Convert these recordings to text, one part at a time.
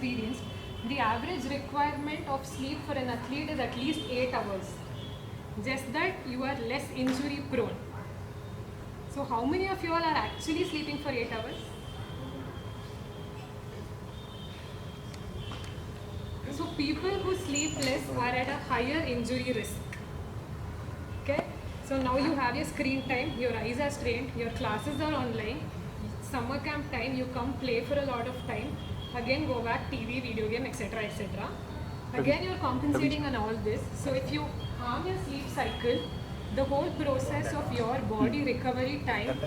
experienced, the average requirement of sleep for an athlete is at least 8 hours. Just that you are less injury prone. So how many of you all are actually sleeping for 8 hours? So people who sleep less are at a higher injury risk. Okay? So now you have your screen time, your eyes are strained, your classes are online, summer camp time, you come play for a lot of time, again go back TV, video game, etc. etc. Again you're compensating on all this. So if you harm your sleep cycle, the whole process of your body recovery time,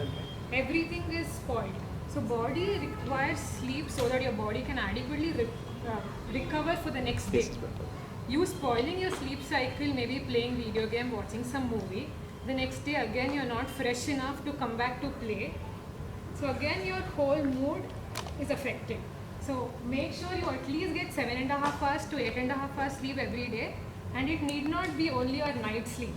everything is spoiled. So body requires sleep so that your body can adequately recover for the next day. You spoiling your sleep cycle, maybe playing video game, watching some movie, the next day again you're not fresh enough to come back to play. So again your whole mood is affected. So make sure you at least get 7.5 hours to 8.5 hours sleep every day, and it need not be only your night sleep.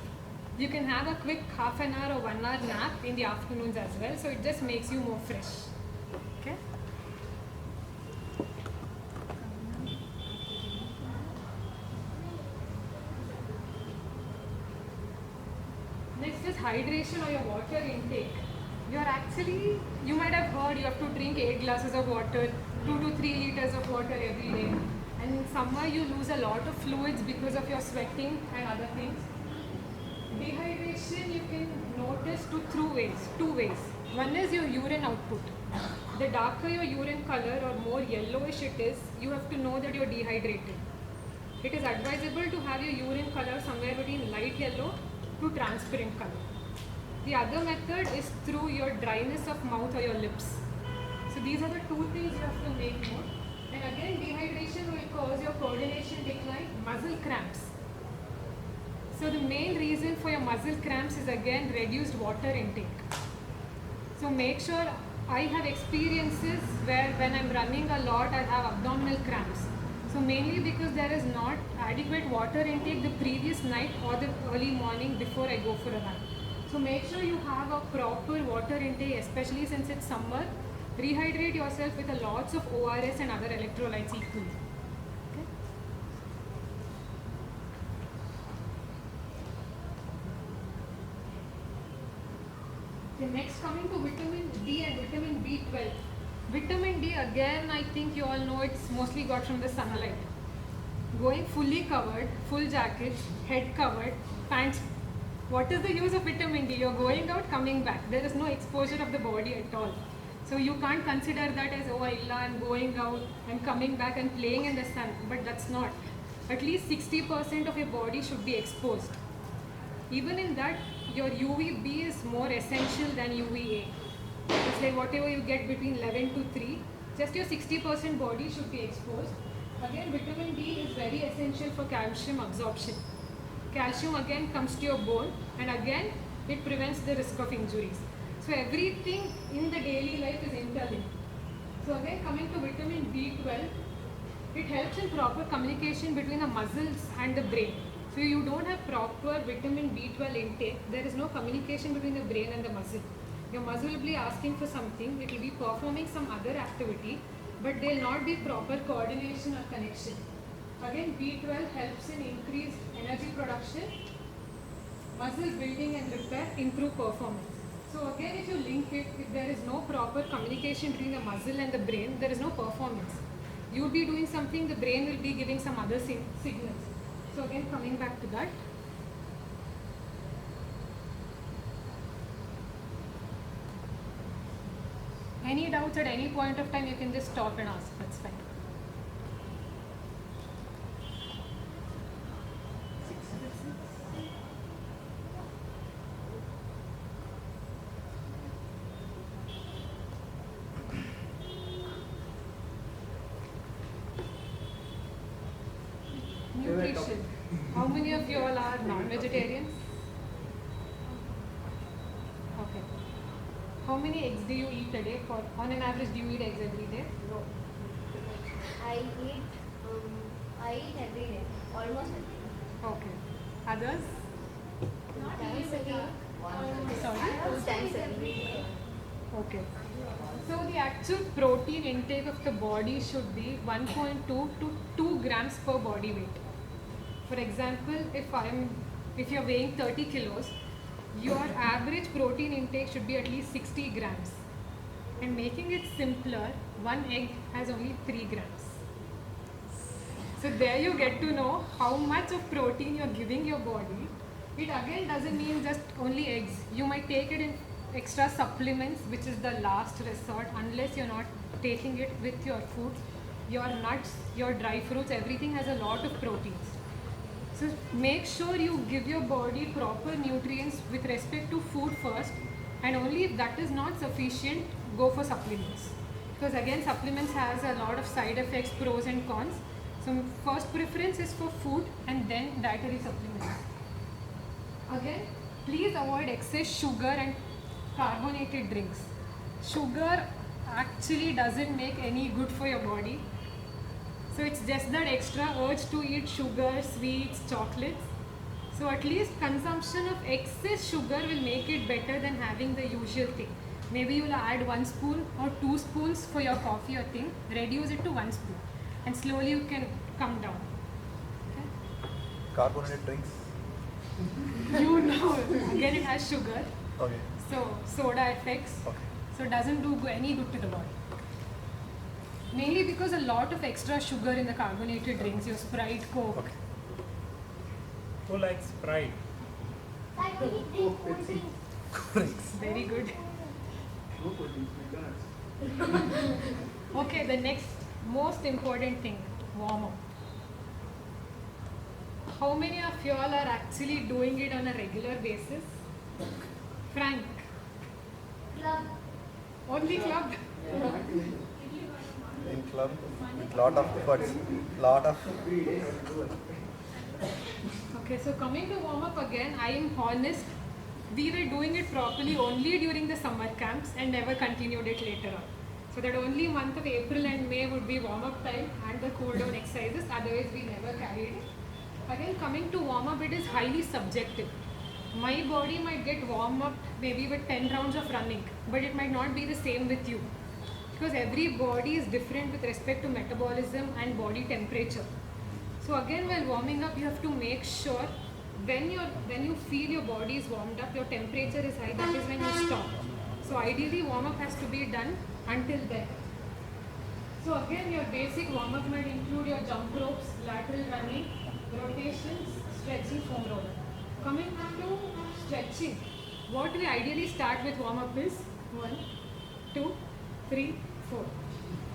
You can have a quick half an hour or 1 hour nap in the afternoons as well, so it just makes you more fresh. Okay? Next is hydration or your water intake. You might have heard you have to drink 8 glasses of water, 2 to 3 liters of water every day. And in summer you lose a lot of fluids because of your sweating and other things. Dehydration you can notice two ways. One is your urine output. The darker your urine color or more yellowish it is, you have to know that you're dehydrated. It is advisable to have your urine color somewhere between light yellow to transparent color. The other method is through your dryness of mouth or your lips. So these are the two things you have to make note. And again, dehydration will cause your coordination decline, muscle cramps. So the main reason for your muscle cramps is again reduced water intake. So make sure, I have experiences where when I'm running a lot, I have abdominal cramps. So mainly because there is not adequate water intake the previous night or the early morning before I go for a run. So make sure you have a proper water intake, especially since it's summer. Rehydrate yourself with lots of ORS and other electrolytes equally. Okay? Okay, next coming to vitamin D and vitamin B12. Vitamin D again, I think you all know it's mostly got from the sunlight. Going fully covered, full jacket, head covered, pants. What is the use of vitamin D? You're going out, coming back. There is no exposure of the body at all. So you can't consider that as, oh, I'm going out and coming back and playing in the sun. But that's not. At least 60% of your body should be exposed. Even in that, your UVB is more essential than UVA. It's like whatever you get between 11 to 3, just your 60% body should be exposed. Again, vitamin D is very essential for calcium absorption. Calcium again comes to your bone, and again it prevents the risk of injuries. So everything in the daily life is interlinked. So again, coming to vitamin B12, it helps in proper communication between the muscles and the brain. So you don't have proper vitamin B12 intake, there is no communication between the brain and the muscle. Your muscle will be asking for something, it will be performing some other activity, but there will not be proper coordination or connection. Again, B12 helps in increased energy production, muscle building and repair, improve performance. So again, if you link it, if there is no proper communication between the muscle and the brain, there is no performance. You will be doing something, the brain will be giving some other signals. So again, coming back to that. Any doubts at any point of time, you can just stop and ask, that's fine. Nutrition. How many of you all are non-vegetarians? Okay. How many eggs do you eat a day? On an average, do you eat eggs every day? No. I eat every day, almost every day. Okay. Others? Not times a week. Sorry? 2 times a week. Okay. So the actual protein intake of the body should be 1.2 to 2 grams per body weight. For example, if you're weighing 30 kilos, your average protein intake should be at least 60 grams. And making it simpler, one egg has only 3 grams. So there you get to know how much of protein you're giving your body. It again doesn't mean just only eggs. You might take it in extra supplements, which is the last resort, unless you're not taking it with your food. Your nuts, your dry fruits, everything has a lot of proteins. So make sure you give your body proper nutrients with respect to food first, and only if that is not sufficient, go for supplements. Because again, supplements has a lot of side effects, pros and cons. So first preference is for food and then dietary supplements. Again, please avoid excess sugar and carbonated drinks. Sugar actually doesn't make any good for your body. So it's just that extra urge to eat sugar, sweets, chocolates. So at least consumption of excess sugar will make it better than having the usual thing. Maybe you'll add 1 spoon or 2 spoons for your coffee or thing. Reduce it to 1 spoon. And slowly you can come down. Okay? Carbonated drinks. You know, again it has sugar. Okay. So soda effects. Okay. So it doesn't do any good to the body. Mainly because a lot of extra sugar in the carbonated drinks, your Sprite, Coke. Okay. Who likes Sprite? I drink cold drink. Drinks. Very good. No proteins, McDonald's. Okay, the next most important thing, warm up. How many of you all are actually doing it on a regular basis? Frank, Club. only club? In club with lot of efforts, lot of. Okay, so coming to warm up again, I am honest. We were doing it properly only during the summer camps and never continued it later on. So that only month of April and May would be warm up time and the cool down exercises, otherwise we never carried it. Again, coming to warm up, it is highly subjective. My body might get warm up maybe with 10 rounds of running, but it might not be the same with you. Because every body is different with respect to metabolism and body temperature. So again, while warming up, you have to make sure when you feel your body is warmed up, your temperature is high, that is when you stop. So ideally, warm up has to be done until then. So again, your basic warm up might include your jump ropes, lateral running, rotations, stretching, foam roller. Coming back to stretching, what we ideally start with warm up is 1, 2, 3, 4.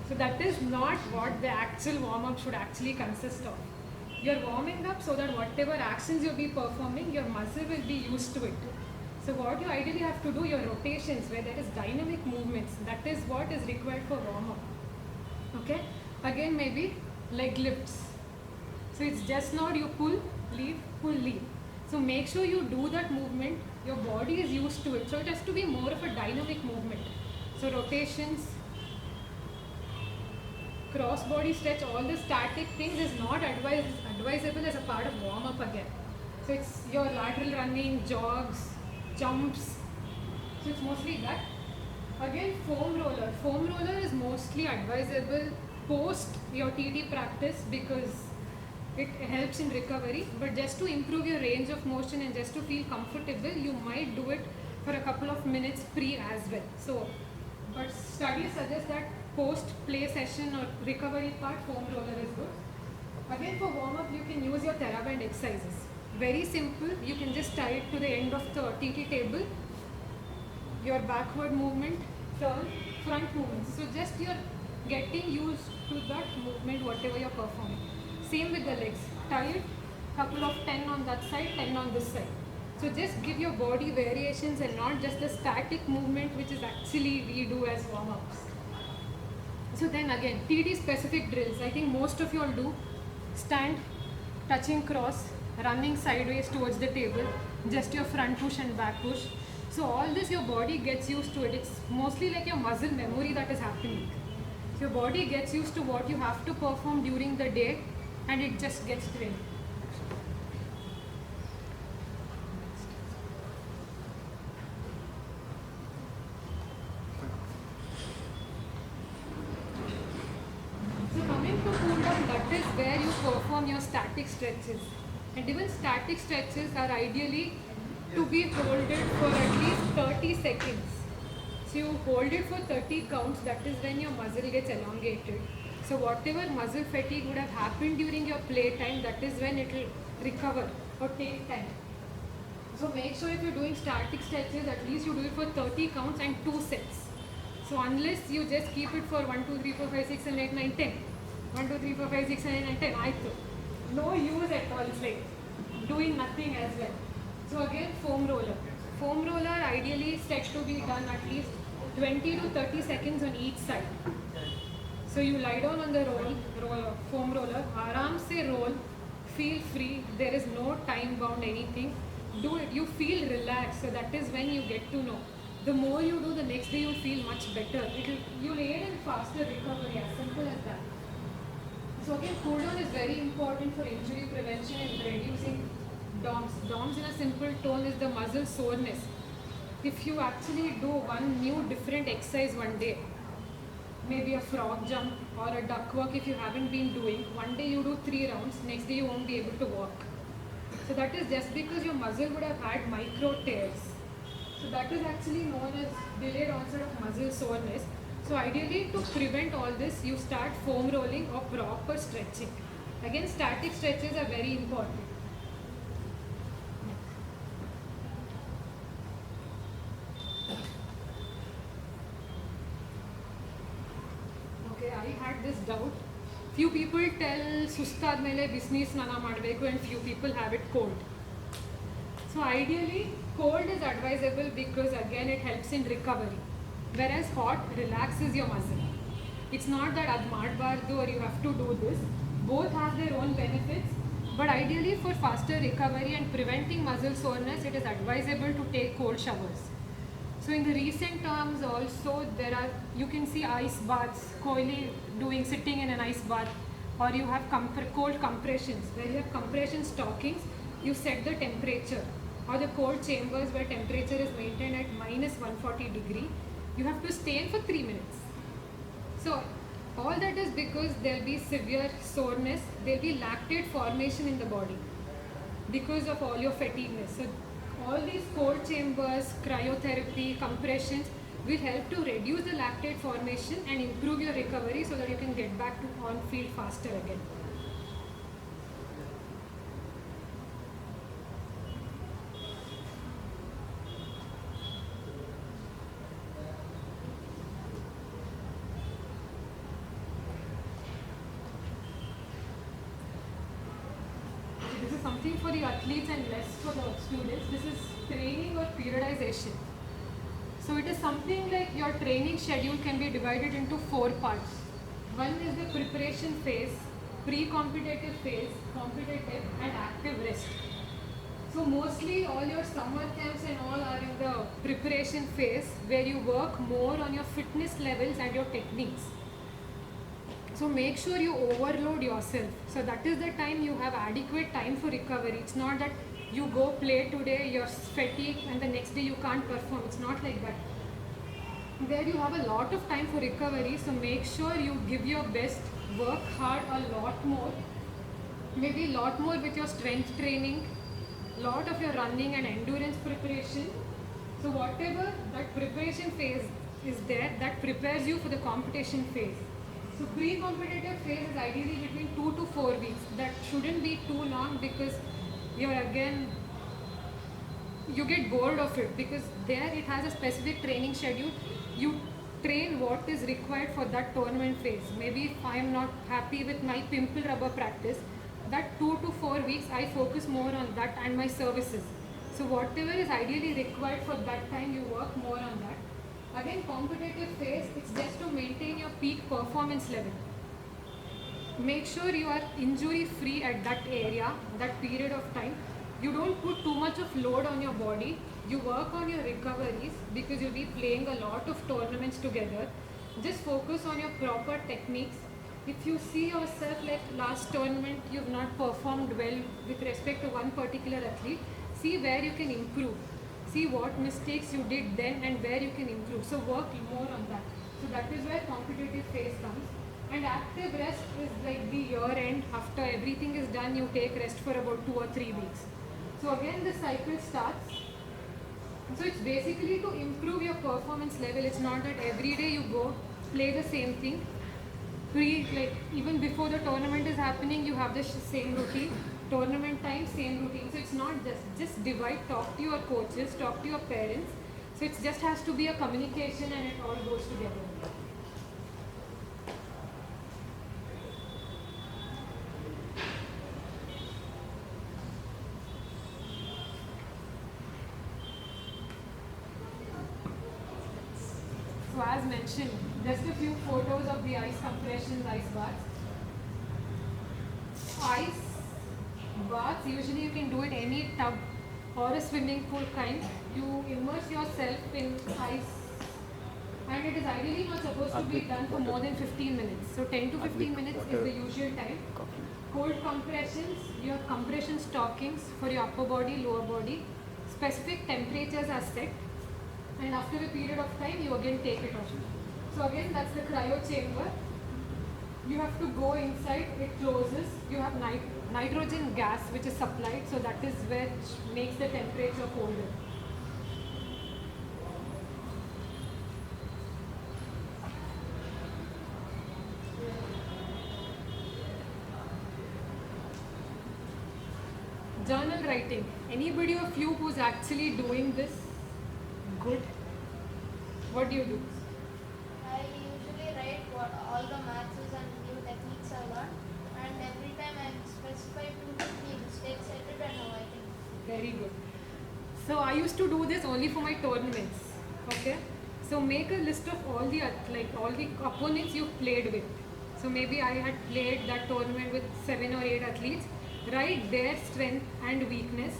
So that is not what the actual warm up should actually consist of. You're warming up so that whatever actions you'll be performing, your muscle will be used to it. So what you ideally have to do, your rotations where there is dynamic movements, that is what is required for warm up. Okay? Again, maybe leg lifts. So it's just not you pull, leave, pull, leave. So make sure you do that movement, your body is used to it. So it has to be more of a dynamic movement. So rotations, cross body stretch, all the static things is not advisable as a part of warm up again. So it's your lateral running, jogs, jumps. So it's mostly that. Again, foam roller. Foam roller is mostly advisable post your TT practice because it helps in recovery. But just to improve your range of motion and just to feel comfortable, you might do it for a couple of minutes pre as well. So, but studies suggest that post play session or recovery part, foam roller is good. Again, for warm up, you can use your TheraBand exercises. Very simple. You can just tie it to the end of the TT table. Your backward movement, turn, front movement. So just you're getting used to that movement, whatever you're performing. Same with the legs. Tie it, couple of 10 on that side, 10 on this side. So just give your body variations and not just the static movement which is actually we do as warm-ups. So then again, TT specific drills. I think most of you all do. Stand, touching cross, running sideways towards the table, just your front push and back push. So all this your body gets used to it. It's mostly like your muscle memory that is happening. So your body gets used to what you have to perform during the day and it just gets trained. perform your static stretches. And even static stretches are ideally to be holded for at least 30 seconds. So you hold it for 30 counts, that is when your muscle gets elongated. So whatever muscle fatigue would have happened during your playtime, that is when it will recover or take time. So make sure if you're doing static stretches, at least you do it for 30 counts and 2 sets. So unless you just keep it for 1, 2, 3, 4, 5, 6, 7, 8, 9, 10. 1, 2, 3, 4, 5, 6, 7, 8, 9, 10. I thought. No use at all. It's like doing nothing as well. So again, foam roller. Foam roller ideally set to be done at least 20 to 30 seconds on each side. So you lie down on the foam roller, aaram se roll, feel free, there is no time bound anything. Do it, you feel relaxed, so that is when you get to know. The more you do, the next day you'll feel much better. You'll aid in faster recovery, as simple as that. So again, cool down is very important for injury prevention and reducing DOMS. DOMS in a simple tone is the muscle soreness. If you actually do one new different exercise one day, maybe a frog jump or a duck walk if you haven't been doing, one day you do 3 rounds, next day you won't be able to walk. So that is just because your muscle would have had micro tears. So that is actually known as delayed onset of muscle soreness. So ideally to prevent all this, you start foam rolling or proper stretching. Again, static stretches are very important. Okay, I had this doubt. Few people tell sustadmele bisni snana madbeku and few people have it cold. So ideally, cold is advisable because again it helps in recovery. Whereas hot relaxes your muscle. It's not that ad madbardu or you have to do this. Both have their own benefits. But ideally for faster recovery and preventing muscle soreness, it is advisable to take cold showers. So in the recent terms also, you can see ice baths, Kohli sitting in an ice bath, or you have cold compressions. Where you have compression stockings, you set the temperature, or the cold chambers where temperature is maintained at minus 140 degree. You have to stay in for 3 minutes. So all that is because there will be severe soreness, there will be lactate formation in the body because of all your fatigueness. So all these cold chambers, cryotherapy, compressions will help to reduce the lactate formation and improve your recovery so that you can get back to on field faster again. This is something for the athletes and less for the students. This is training or periodization. So it is something like your training schedule can be divided into 4 parts. One is the preparation phase, pre-competitive phase, competitive and active rest. So mostly all your summer camps and all are in the preparation phase where you work more on your fitness levels and your techniques. So make sure you overload yourself. So that is the time you have adequate time for recovery. It's not that you go play today, you're fatigued and the next day you can't perform. It's not like that. There you have a lot of time for recovery. So make sure you give your best, work hard a lot more. Maybe a lot more with your strength training, lot of your running and endurance preparation. So whatever that preparation phase is there, that prepares you for the competition phase. So pre-competitive phase is ideally between 2 to 4 weeks. That shouldn't be too long because you get bored of it because there it has a specific training schedule. You train what is required for that tournament phase. Maybe if I am not happy with my pimple rubber practice, that 2 to 4 weeks I focus more on that and my services. So whatever is ideally required for that time, you work more on that. Again, competitive phase, it's just to maintain your peak performance level. Make sure you are injury free at that area, that period of time. You don't put too much of load on your body. You work on your recoveries because you'll be playing a lot of tournaments together. Just focus on your proper techniques. If you see yourself like last tournament, you've not performed well with respect to one particular athlete, see where you can improve. See what mistakes you did then and where you can improve. So work more on that. So that is where competitive phase comes. And active rest is like the year end. After everything is done, you take rest for about 2 or 3 weeks. So again, the cycle starts. So it's basically to improve your performance level. It's not that every day you go play the same thing. Like even before the tournament is happening, you have the same routine. Tournament time, same routine. So it's not just divide. Talk to your coaches, talk to your parents. So it just has to be a communication, and it all goes together. So as mentioned, just a few photos of the ice compressions, ice baths. Ice baths, usually you can do it any tub or a swimming pool kind. You immerse yourself in ice, and it is ideally not supposed to be done for more than 15 minutes. So 10 to 15 minutes is the usual time. Cold compressions, you have compression stockings for your upper body, lower body. Specific temperatures are set, and after a period of time you again take it off. So again, that's the cryo chamber. You have to go inside, it closes. You have nitrogen gas which is supplied, so that is which makes the temperature colder. Journal writing. Anybody of you who's actually doing this good? What do you do? I usually write what all the matches and new techniques I learned, and every time I specify 2 to 3 mistakes I did and how I can. Very good. So I used to do this only for my tournaments. Okay. So make a list of all the opponents you've played with. So maybe I had played that tournament with 7 or 8 athletes. Write their strength and weakness.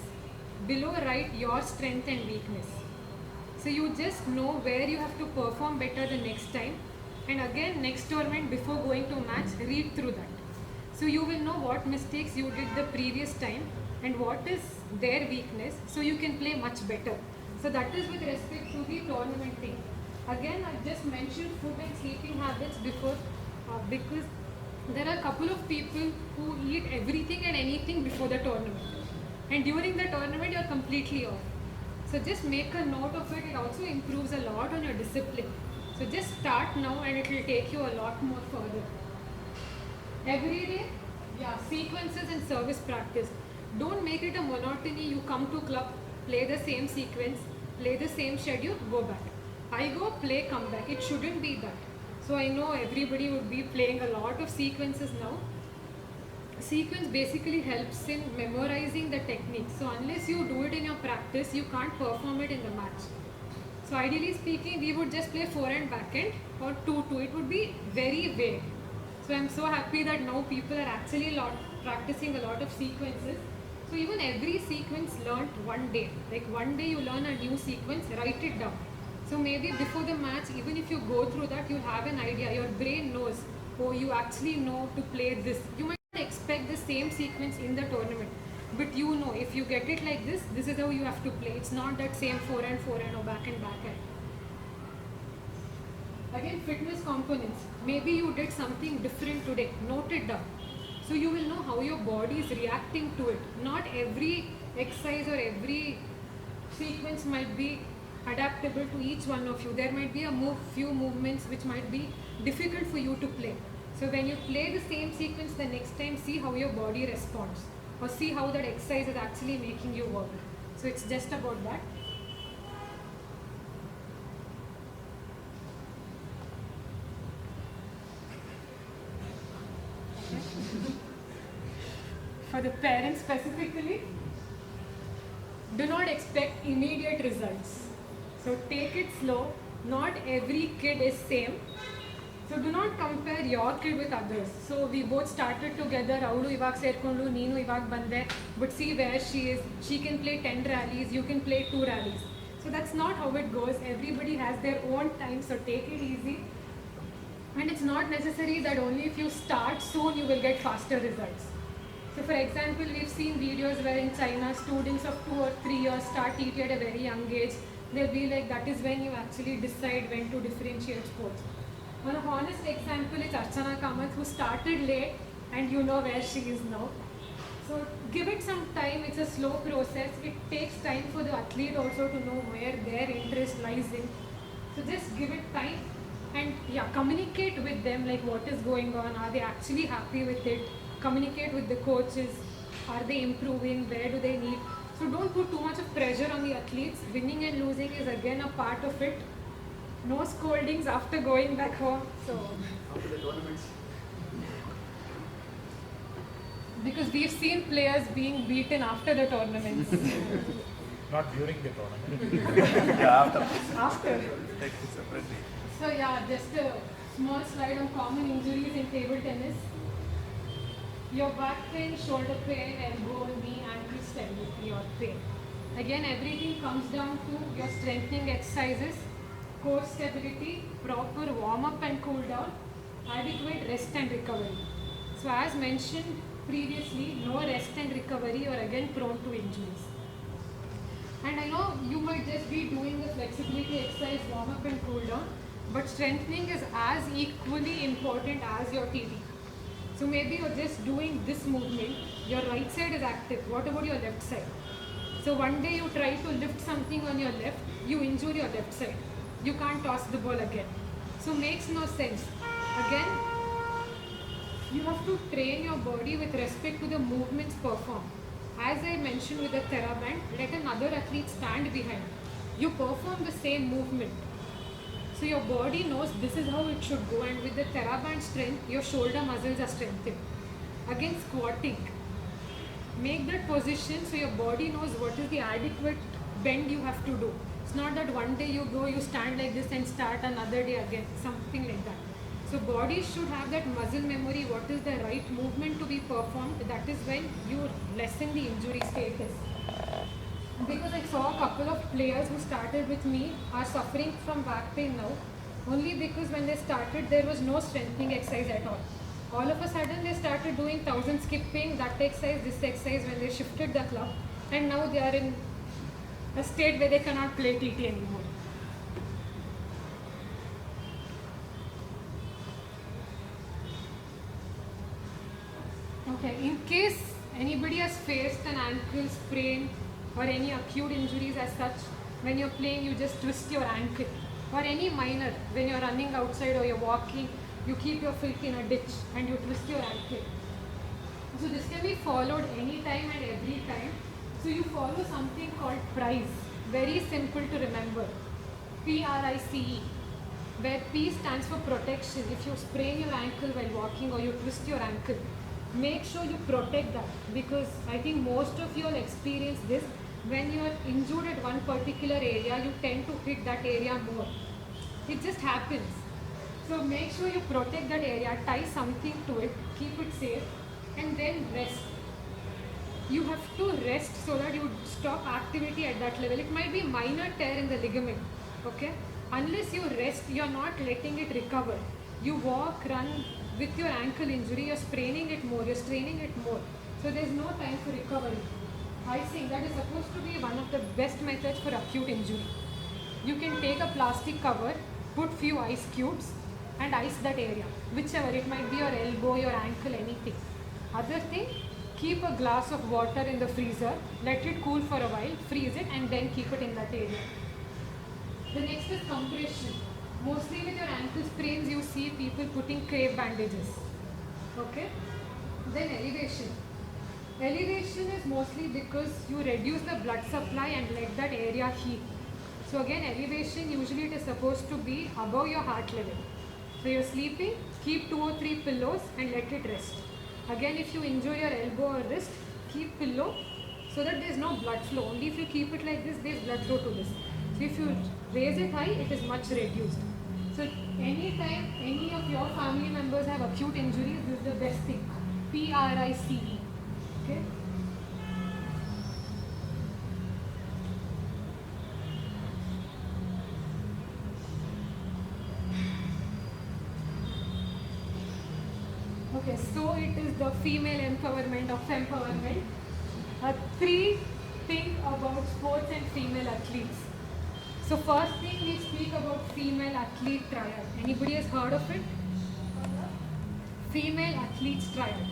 Below write your strength and weakness. So you just know where you have to perform better the next time. And again, next tournament before going to match, read through that. So you will know what mistakes you did the previous time and what is their weakness, so you can play much better. So that is with respect to the tournament thing. Again, I just mentioned food and sleeping habits before because there are a couple of people who eat everything and anything before the tournament. And during the tournament, you are completely off. So just make a note of it. It also improves a lot on your discipline. So just start now and it will take you a lot more further. Every day, sequences and service practice. Don't make it a monotony. You come to club, play the same sequence, play the same schedule, go back. I go, play, come back. It shouldn't be that. So I know everybody would be playing a lot of sequences now. Sequence basically helps in memorizing the technique. So unless you do it in your practice, you can't perform it in the match. So ideally speaking, we would just play forehand, backhand or 2-2. It would be very vague. So I'm so happy that now people are actually practicing a lot of sequences. So even every sequence learned one day. Like one day you learn a new sequence, write it down. So maybe before the match, even if you go through that, you'll have an idea. Your brain knows, oh, you actually know to play this. You might not expect the same sequence in the tournament, but you know if you get it like this, this is how you have to play. It's not that same forehand or backhand. Again, fitness components. Maybe you did something different today. Note it down. So you will know how your body is reacting to it. Not every exercise or every sequence might be adaptable to each one of you. There might be few movements which might be difficult for you to play. So when you play the same sequence the next time, see how your body responds or see how that exercise is actually making you work. So it's just about that. For the parents specifically, do not expect immediate results. So take it slow. Not every kid is same. So do not compare your kid with others. So we both started together. Avulu ivag serkondu, neenu ivag bande. But see where she is. She can play 10 rallies. You can play 2 rallies. So that's not how it goes. Everybody has their own time. So take it easy. And it's not necessary that only if you start soon you will get faster results. So for example, we've seen videos where in China, students of 2 or 3 years start TT at a very young age. They'll be like, that is when you actually decide when to differentiate sports. One honest example is Archana Kamath, who started late, and you know where she is now. So give it some time. It's a slow process. It takes time for the athlete also to know where their interest lies in. So just give it time, and yeah, communicate with them like what is going on. Are they actually happy with it? Communicate with the coaches. Are they improving? Where do they need? So don't put too much of pressure on the athletes. Winning and losing is again a part of it. No scoldings after going back home. So After the tournaments. because we've seen players being beaten after the tournaments. Not during the tournament. Yeah, after. After. Take it separately. So yeah, just a small slide on common injuries in table tennis. Your back pain, shoulder pain, elbow, knee, ankle stability or pain. Again, everything comes down to your strengthening exercises, core stability, proper warm up and cool down, adequate rest and recovery. So as mentioned previously, no rest and recovery, you're again prone to injuries. And I know you might just be doing the flexibility exercise, warm up and cool down, but strengthening is as equally important as your TT. So maybe you're just doing this movement, your right side is active, what about your left side? So one day you try to lift something on your left, you injure your left side. You can't toss the ball again. So makes no sense. Again, you have to train your body with respect to the movements performed. As I mentioned with the TheraBand, let another athlete stand behind. You perform the same movement. So your body knows this is how it should go, and with the TheraBand strength, your shoulder muscles are strengthened. Again, squatting. Make that position so your body knows what is the adequate bend you have to do. It's not that one day you go, you stand like this and start another day again, something like that. So body should have that muscle memory, what is the right movement to be performed. That is when you lessen the injury status. Because I saw a couple of players who started with me are suffering from back pain now, only because when they started there was no strengthening exercise at all. All of a sudden they started doing 1000 skipping, that exercise, this exercise when they shifted the club, and now they are in a state where they cannot play TT anymore. Okay, in case anybody has faced an ankle sprain or any acute injuries as such, when you're playing you just twist your ankle, or any minor, when you're running outside or you're walking, you keep your foot in a ditch and you twist your ankle. So this can be followed anytime and every time. So you follow something called PRICE, very simple to remember, PRICE, where P stands for protection. If you sprain your ankle while walking or you twist your ankle, make sure you protect that, because I think most of you will experience this. When you are injured at one particular area, you tend to hit that area more. It just happens. So make sure you protect that area, tie something to it, keep it safe, and then rest. You have to rest so that you stop activity at that level. It might be minor tear in the ligament, okay? Unless you rest, you're not letting it recover. You walk, run with your ankle injury, you're spraining it more, you're straining it more. So there's no time for recovery. I think that is supposed to be one of the best methods for acute injury. You can take a plastic cover, put few ice cubes and ice that area, whichever, it might be your elbow, your ankle, anything. Other thing, keep a glass of water in the freezer, let it cool for a while, freeze it and then keep it in that area. The next is compression. Mostly with your ankle sprains, you see people putting crepe bandages. Okay? Then elevation. Elevation is mostly because you reduce the blood supply and let that area heat. So again, elevation, usually it is supposed to be above your heart level. So you're sleeping, keep 2 or 3 pillows and let it rest. Again, if you injure your elbow or wrist, keep pillow so that there is no blood flow. Only if you keep it like this, there is blood flow to this. So if you raise it high, it is much reduced. So anytime any of your family members have acute injuries, this is the best thing. PRICE. Okay? Okay, so it is the female empowerment of empowerment. 3 things about sports and female athletes. So first thing, we speak about female athlete triad. Anybody has heard of it? female athletes triad.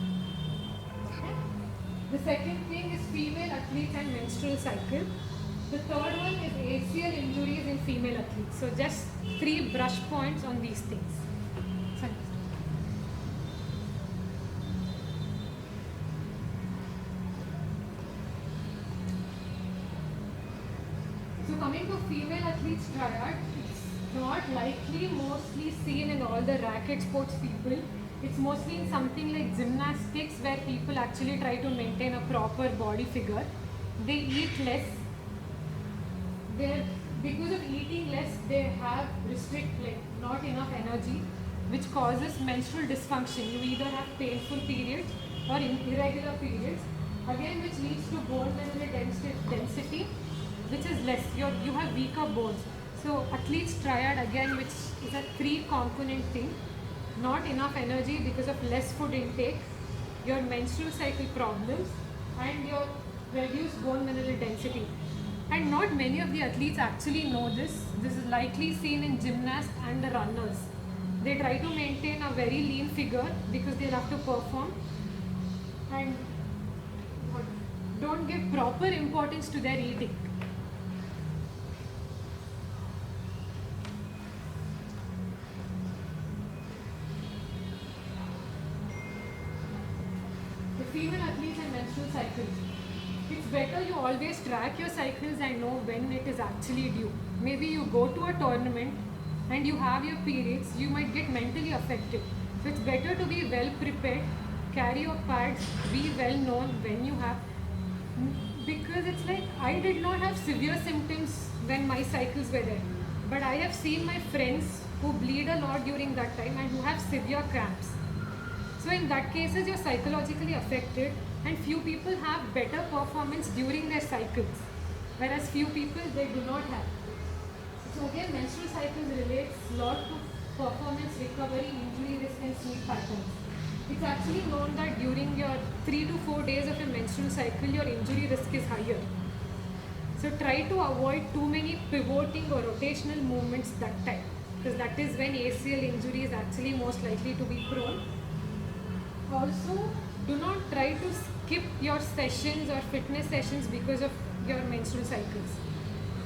Okay? The second thing is female athletes and menstrual cycle. The third one is ACL injuries in female athletes. So just 3 brush points on these things. So coming to female athletes triad, it's not likely mostly seen in all the racket sports people. It's mostly in something like gymnastics where people actually try to maintain a proper body figure. They eat less. Because of eating less, they have not enough energy, which causes menstrual dysfunction. You either have painful periods or irregular periods, again which leads to bone mineral density, which is less. You have weaker bones. So athletes triad again, which is a 3-component thing. Not enough energy because of less food intake, your menstrual cycle problems, and your reduced bone mineral density. And not many of the athletes actually know this. This is likely seen in gymnasts and the runners. They try to maintain a very lean figure because they have to perform and don't give proper importance to their eating. The female athletes and menstrual cycles. It's better you always track your cycles and know when it is actually due. Maybe you go to a tournament and you have your periods, you might get mentally affected. So it's better to be well prepared, carry your pads, be well known when you have. Because it's like, I did not have severe symptoms when my cycles were there. But I have seen my friends who bleed a lot during that time and who have severe cramps. So in that cases, you're psychologically affected, and few people have better performance during their cycles, whereas few people they do not have. So again, menstrual cycles relates a lot to performance, recovery, injury risk and sleep patterns. It's actually known that during your 3 to 4 days of your menstrual cycle, your injury risk is higher. So try to avoid too many pivoting or rotational movements that time, because that is when ACL injury is actually most likely to be prone. Also, do not try to skip your sessions or fitness sessions because of your menstrual cycles.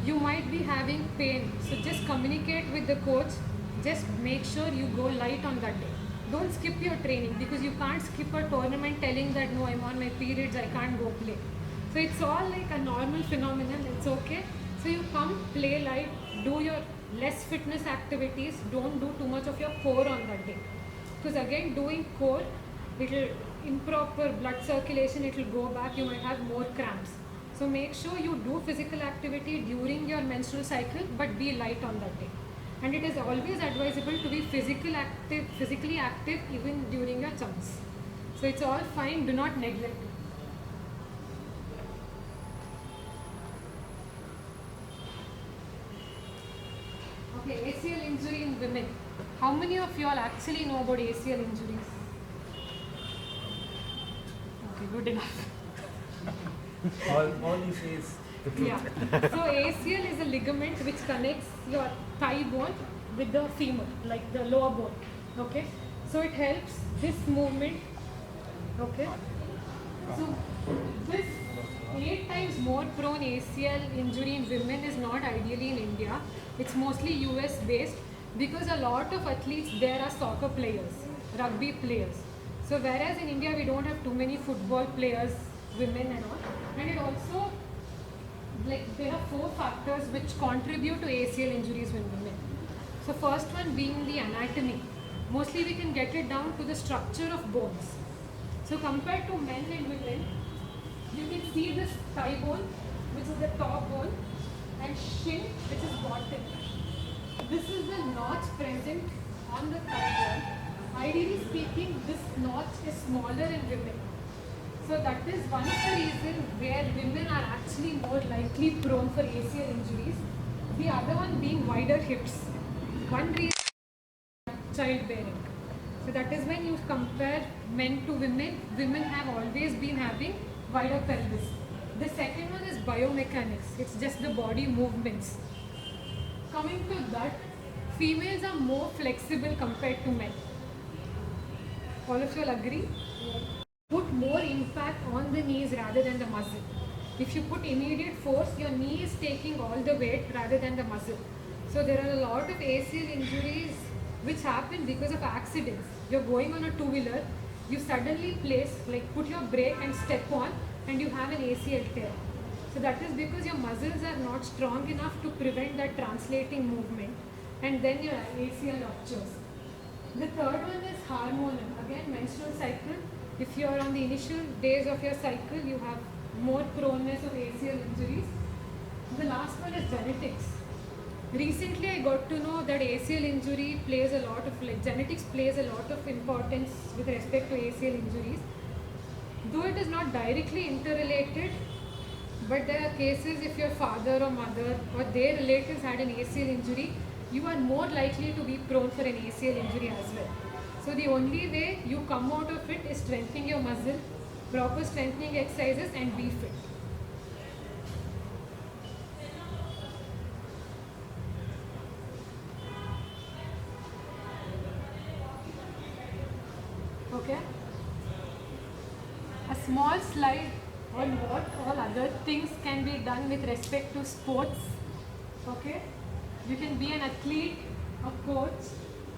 You might be having pain, so just communicate with the coach. Just make sure you go light on that day. Don't skip your training, because you can't skip a tournament telling that no, I'm on my periods, I can't go play. So it's all like a normal phenomenon, it's okay. So you come, play light, do your less fitness activities, don't do too much of your core on that day. Because again, doing core, it'll improper blood circulation, it will go back, you might have more cramps. So make sure you do physical activity during your menstrual cycle, but be light on that day. And it is always advisable to be physically active even during your chunks. So it's all fine, do not neglect it. Okay, ACL injury in women. How many of you all actually know about ACL injuries? Okay, good enough. All you say is the truth. Yeah. So ACL is a ligament which connects your thigh bone with the femur, like the lower bone. Okay. So it helps this movement. Okay. So this 8 times more prone ACL injury in women is not ideally in India. It's mostly US based, because a lot of athletes there are soccer players, rugby players. So whereas in India we don't have too many football players, women and all. And it also, like, there are 4 factors which contribute to ACL injuries in women. So first one being the anatomy. Mostly we can get it down to the structure of bones. So compared to men and women, you can see this thigh bone, which is the top bone, and shin, which is bottom. This is the notch present on the thigh bone. Ideally speaking, this notch is smaller in women. So that is one of the reasons where women are actually more likely prone for ACL injuries. The other one being wider hips. One reason is childbearing. So that is when you compare men to women, women have always been having wider pelvis. The second one is biomechanics. It's just the body movements. Coming to that, females are more flexible compared to men. All of you will agree? Put more impact on the knees rather than the muscle. If you put immediate force, your knee is taking all the weight rather than the muscle. So there are a lot of ACL injuries which happen because of accidents. You're going on a two-wheeler, you suddenly put your brake and step on, and you have an ACL tear. So that is because your muscles are not strong enough to prevent that translating movement, and then your ACL ruptures. The third one is hormonal. Again, menstrual cycle. If you are on the initial days of your cycle, you have more proneness of ACL injuries. The last one is genetics. Recently, I got to know that ACL injury plays a lot of, genetics plays a lot of importance with respect to ACL injuries. Though it is not directly interrelated, but there are cases if your father or mother or their relatives had an ACL injury, you are more likely to be prone for an ACL injury as well. So the only way you come out of it is strengthening your muscle, proper strengthening exercises, and be fit. Okay? A small slide on what all other things can be done with respect to sports. Okay? You can be an athlete, a coach,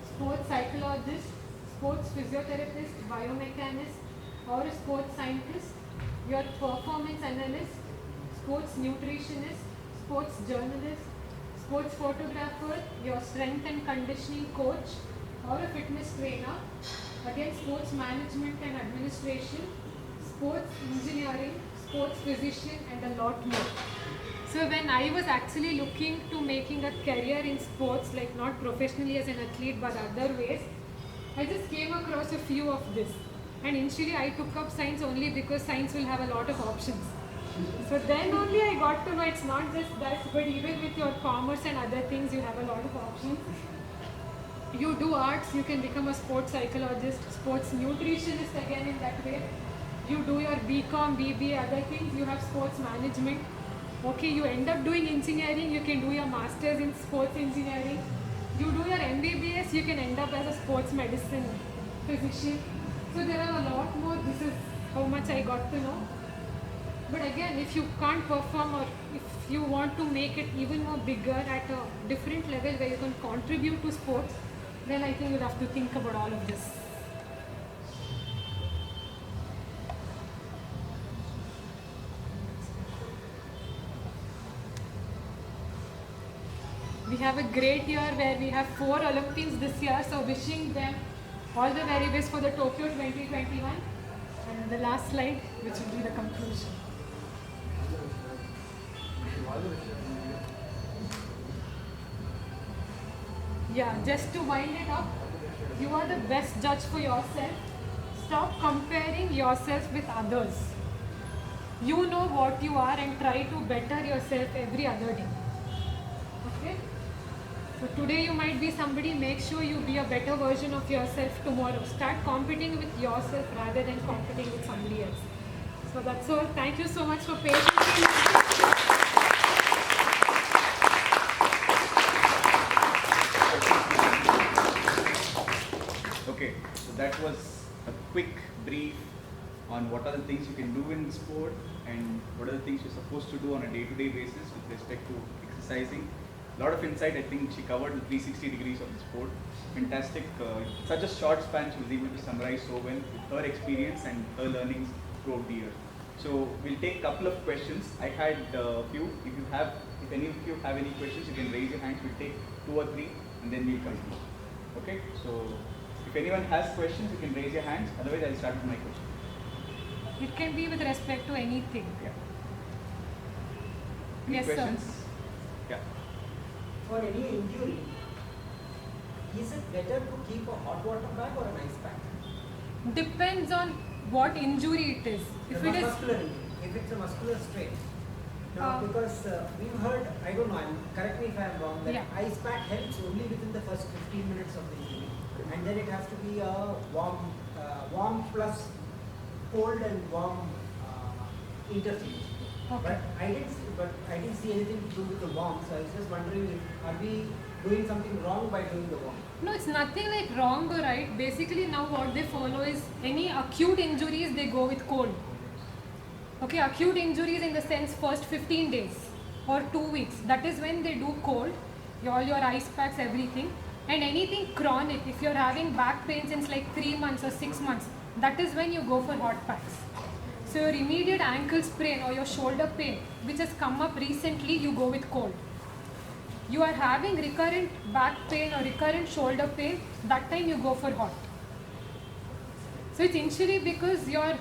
sports psychologist, sports physiotherapist, biomechanist, or a sports scientist. You're a performance analyst, sports nutritionist, sports journalist, sports photographer, your strength and conditioning coach, or a fitness trainer. Again, sports management and administration, sports engineering, sports physician, and a lot more. So when I was actually looking to making a career in sports, like not professionally as an athlete but other ways, I just came across a few of this. And initially I took up science only because science will have a lot of options. So then only I got to know it's not just that, but even with your commerce and other things, you have a lot of options. You do arts, you can become a sports psychologist, sports nutritionist again in that way. You do your BCom, BBA, other things, you have sports management. Okay, you end up doing engineering, you can do your masters in sports engineering. You do your MBBS, you can end up as a sports medicine physician. So there are a lot more. This is how much I got to know. But again, if you can't perform, or if you want to make it even more bigger at a different level where you can contribute to sports, then I think you'll have to think about all of this. We have a great year where we have 4 Olympians this year, so wishing them all the very best for the Tokyo 2021. And the last slide, which will be the conclusion. Yeah, just to wind it up, you are the best judge for yourself. Stop comparing yourself with others. You know what you are and try to better yourself every other day. Okay? So today you might be somebody, make sure you be a better version of yourself tomorrow. Start competing with yourself rather than competing with somebody else. So that's all. Thank you so much for patiently listening. Okay, so that was a quick brief on what are the things you can do in sport and what are the things you're supposed to do on a day-to-day basis with respect to exercising. A lot of insight. I think she covered the 360 degrees of the sport. Fantastic. Such a short span, she was able to summarize so well with her experience and her learnings throughout the year. So we'll take a couple of questions. I had a few. If any of you have any questions, you can raise your hands. We'll take 2 or 3 and then we'll conclude. Okay? So if anyone has questions, you can raise your hands. Otherwise, I'll start with my question. It can be with respect to anything. Yeah. Any Yes, questions? sir. Yeah. For any injury, is it better to keep a hot water bag or an ice pack? Depends on what injury it is. If it is muscular injury, if it's a muscular strain. Now, Uh, because we've heard, I don't know, correct me if I'm wrong, that Yeah. ice pack helps only within the first 15 minutes of the injury. And then it has to be a warm plus cold and warm interchange. Okay. But I didn't see anything to do with the warm, so I was just wondering, are we doing something wrong by doing the warm? No, it's nothing like wrong or right. Basically, now what they follow is any acute injuries, they go with cold. Okay, acute injuries in the sense first 15 days or 2 weeks. That is when they do cold, all your ice packs, everything. And anything chronic, if you're having back pain since like 3 months or 6 months, that is when you go for hot packs. So your immediate ankle sprain or your shoulder pain, which has come up recently, you go with cold. You are having recurrent back pain or recurrent shoulder pain, that time you go for hot. So it's initially because your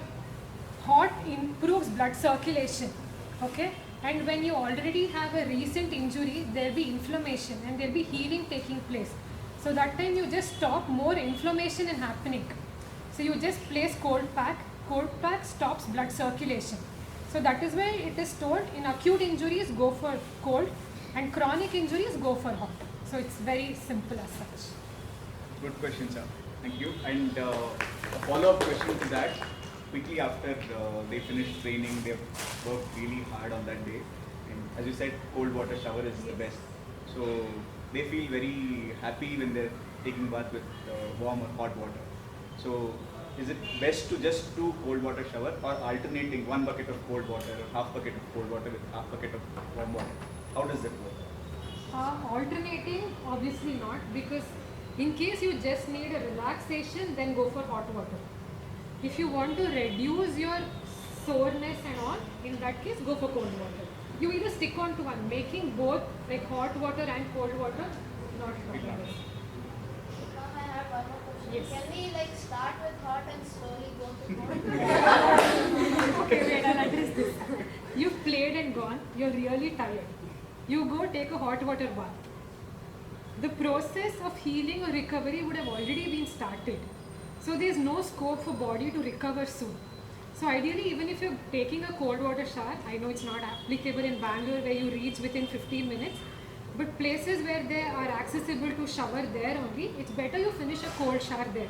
hot improves blood circulation, okay? And when you already have a recent injury, there will be inflammation and there will be healing taking place. So that time you just stop more inflammation in happening. So you just place cold pack stops blood circulation. So that is why it is told in acute injuries go for cold and chronic injuries go for hot. So it's very simple as such. Good question, sir. Thank you. And a follow-up question to that. Quickly after they finish training, they've worked really hard on that day. And as you said, cold water shower is the best. So they feel very happy when they're taking bath with warm or hot water. So is it best to just do cold water shower or alternating 1 bucket of cold water or half bucket of cold water with half bucket of warm water? How does that work? Alternating, obviously not, because in case you just need a relaxation, then go for hot water. If you want to reduce your soreness and all, in that case, go for cold water. You either stick on to one, making both like hot water and cold water, not proper. Ma'am, I have one more question. Yes. Can we like start with hot and slowly go to cold? Okay, wait, I'll address this. You've played and gone, you're really tired. You go take a hot water bath. The process of healing or recovery would have already been started. So there's no scope for body to recover soon. So ideally, even if you're taking a cold water shower, I know it's not applicable in Bangalore where you reach within 15 minutes, but places where they are accessible to shower there only, it's better you finish a cold shower there.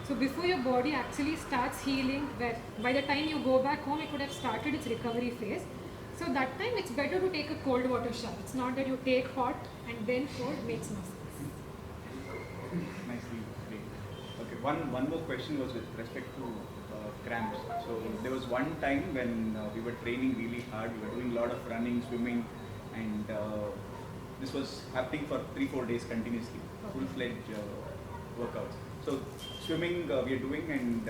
So before your body actually starts healing, where by the time you go back home, it would have started its recovery phase. So that time it's better to take a cold water shower. It's not that you take hot and then cold, makes no sense. Nicely played. Okay, one more question was with respect to cramps. So there was one time when we were training really hard, we were doing a lot of running, swimming, and this was happening for 3-4 days continuously, full-fledged workouts. So swimming we are doing, and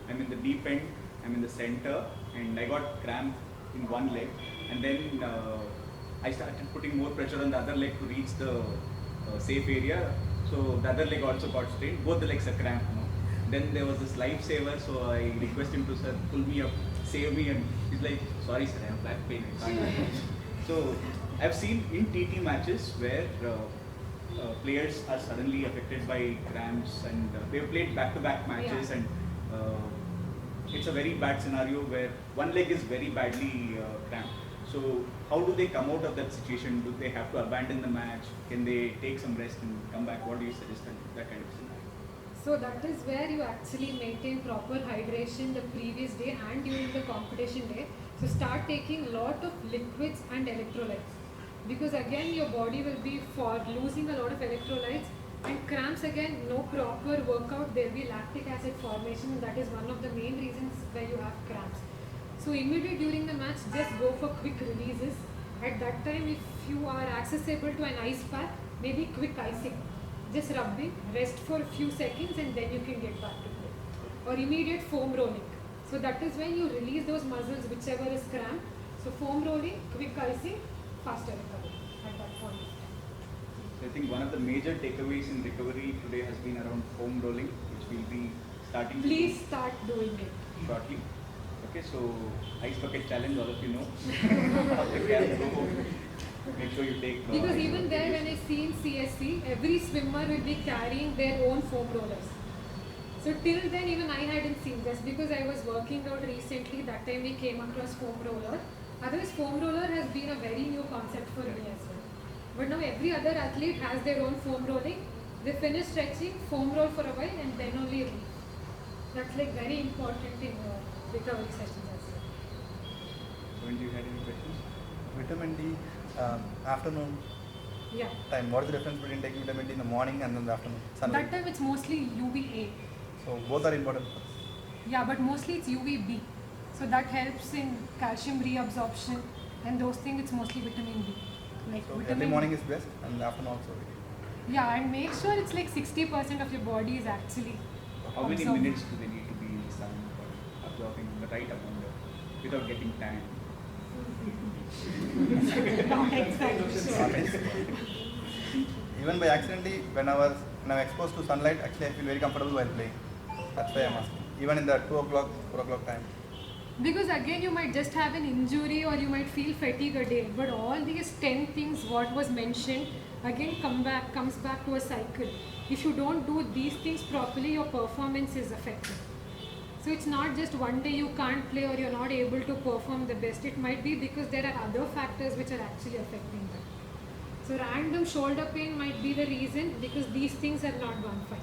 I'm in the deep end, I'm in the center, and I got cramp in one leg, and then I started putting more pressure on the other leg to reach the safe area. So the other leg also got strained, both the legs are cramped now. Then there was this lifesaver, so I request him to, sir, pull me up, save me, and he's like, sorry sir, I have back pain, I can't. So I've seen in TT matches where players are suddenly affected by cramps, and they've played back-to-back matches, and it's a very bad scenario where one leg is very badly cramped. So how do they come out of that situation? Do they have to abandon the match? Can they take some rest and come back? What do you suggest in that kind of scenario? So that is where you actually maintain proper hydration the previous day and during the competition day. So start taking lot of liquids and electrolytes, because again your body will be for losing a lot of electrolytes, and cramps again, no proper workout, there will be lactic acid formation, and that is one of the main reasons why you have cramps. So immediately during the match, just go for quick releases. At that time, if you are accessible to an ice pack, maybe quick icing. Just rubbing, rest for a few seconds, and then you can get back to play. Or immediate foam rolling. So that is when you release those muscles, whichever is cramped. So foam rolling, quick icing, faster recovery at that point. So I think one of the major takeaways in recovery today has been around foam rolling, which we'll be starting to Please do start doing it. shortly. Okay, so ice bucket challenge, all of you know. After camp, go home. Make sure you take. Because even there, when I see in CSC, every swimmer will be carrying their own foam rollers. So till then, even I hadn't seen this, because I was working out recently. That time we came across foam roller. Otherwise, foam roller has been a very new concept for me as well. But now every other athlete has their own foam rolling. They finish stretching, foam roll for a while, and then only leave. That's like very important in recovery sessions as well. When do you have any questions? Vitamin D, afternoon Yeah. time. What is the difference between taking vitamin D in the morning and in the afternoon? That Sunlight. time it's mostly UVA. So both are important. Yeah, but mostly it's UVB. So that helps in calcium reabsorption and those things. It's mostly vitamin B. Like So vitamin early morning is best and afternoon also. Yeah, and make sure it's like 60% of your body is actually. How many absorbed. minutes do they need to be in the sun for absorbing the right amount without getting tan? Not exactly sure. Even by accidentally, when I'm exposed to sunlight, actually I feel very comfortable while playing. That's why I'm asking. Even in the 2 o'clock, 4 o'clock time. Because again, you might just have an injury or you might feel fatigue a day. But all these 10 things, what was mentioned, again comes back to a cycle. If you don't do these things properly, your performance is affected. So it's not just one day you can't play or you're not able to perform the best. It might be because there are other factors which are actually affecting that. So random shoulder pain might be the reason because these things have not gone fine.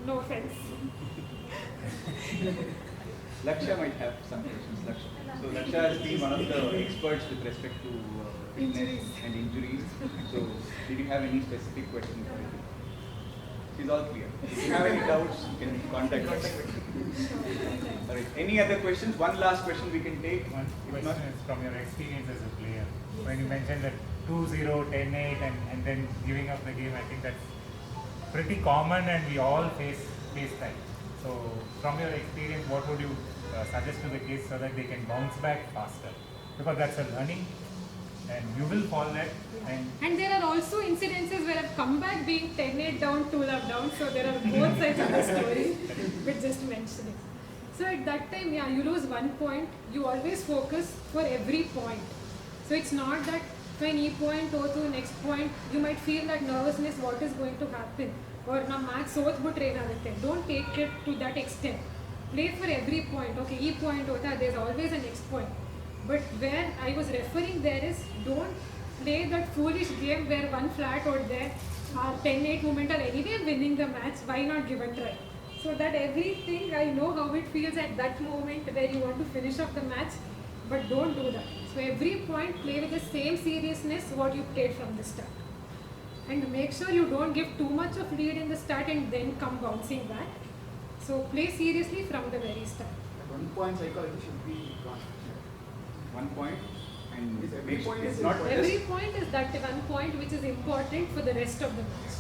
No offense. Lakshya might have some questions. Lakshya. So Lakshya has been one of the experts with respect to fitness Injuries. and injuries. So did you have any specific questions? She's all clear. If you have any doubts, you can contact us. Alright. Any other questions? One last question we can take. One If question not, is from your experience as a player. When you mentioned that 2-0, 10-8 and then giving up the game, I think that's pretty common and we all face that. So from your experience, what would you suggest to the kids so that they can bounce back faster? Because that's a learning and you will fall that. And there are also incidences where I've come back being 10-8 down, 2-love down. So there are both sides of the story, but just mentioning. So at that time, yeah, you lose 1 point. You always focus for every point. So it's not that when E point or to next point, you might feel that nervousness, what is going to happen? Or na match soth but train agate. Don't take it to that extent. Play for every point. Okay, E point hota, there's always a next point. But where I was referring there is, don't play that foolish game where one flat out there, 10-8 moment are anyway winning the match, why not give a try? So that everything, I know how it feels at that moment where you want to finish off the match, but don't do that. So every point play with the same seriousness what you played from the start. And make sure you don't give too much of lead in the start and then come bouncing back. So play seriously from the very start. 1 point psychology should be gone. 1 point and Is every point it's is not important? Every just point is that 1 point which is important for the rest of the match.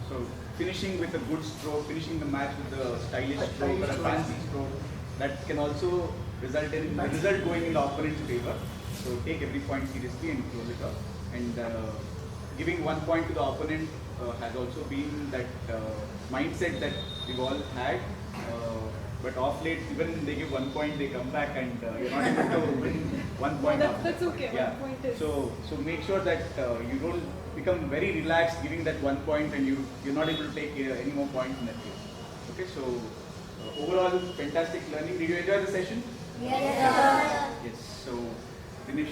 so finishing with a good stroke, finishing the match with a stylish stroke or a fancy stroke, that can also result in the result going in the opponent's favor. So take every point seriously and close it up. And giving 1 point to the opponent has also been that mindset that we've all had. But off late, even they give 1 point, they come back and you're not able to win 1 point. That's okay. Yeah. 1 point is. So make sure that you don't become very relaxed giving that 1 point and you're not able to take any more points in that case. Okay, so overall fantastic learning. Did you enjoy the session? Yes. So finish.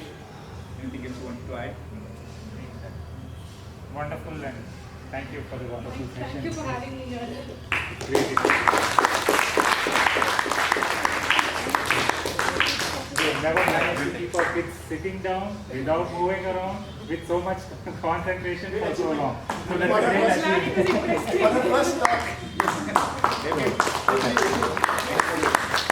Anything else you want to add? Wonderful and thank you for the wonderful session. Thank you for having me here. We have never managed to keep our kids sitting down without moving around with so much concentration for so long. So that's a great achievement. For the first talk, Thank you.